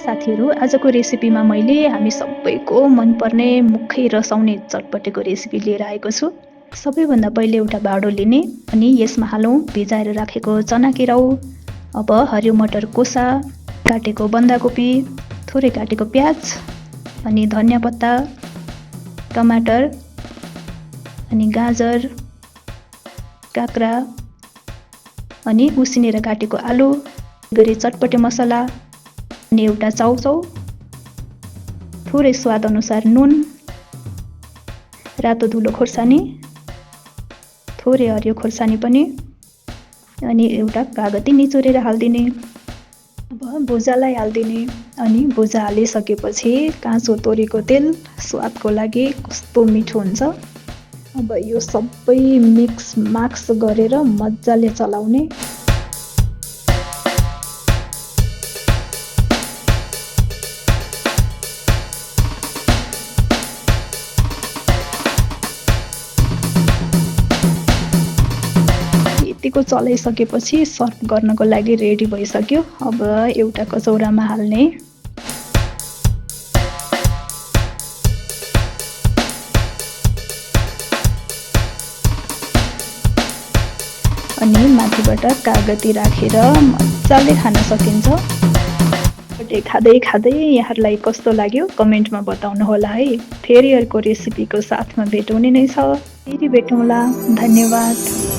साथीहरू, आजको रेसिपीमा मैले हामी सबैको मनपर्ने मुखै रसाउने चटपटेको रेसिपी लिएर आएको छु। सबैभन्दा पहिले एउटा भाँडो लिने अनि यसमा हालौँ भिजाएर राखेको चना केराउ, अब हरियो मटर कोसा, काटेको बन्दाकोपी, थोरै काटेको प्याज अनि धनियाँ पत्ता, टमाटर अनि गाजर, काँक्रा अनि उसिनेर काटेको आलु, गरी चटपटे मसला अनि एउटा चाउचाउ, थोरै स्वाद अनुसार नुन, रातो धुलो खोर्सानी, थोरै हरियो खोर्सानी पनि अनि एउटा कागती निचोरेर हालिदिने। अब भुजालाई हालिदिने अनि भुजा हालिसकेपछि काँचो तोरीको तेल स्वादको लागि कस्तो मिठो हुन्छ। अब यो सबै मिक्स गरेर मजाले चलाउने। यतिको चलाइसकेपछि सर्भ गर्नको लागि रेडी भइसक्यो। अब एउटा कचौरामा हाल्ने। अनि माथिबाट कागती राखेर मजाले खान सकिन्छ। खाँदै खाँदै यहाँहरूलाई कस्तो लाग्यो कमेन्टमा बताउनु होला है। फेरि अर्को रेसिपीको साथमा भेटौँ नै छ। फेरि भेटौँला। धन्यवाद।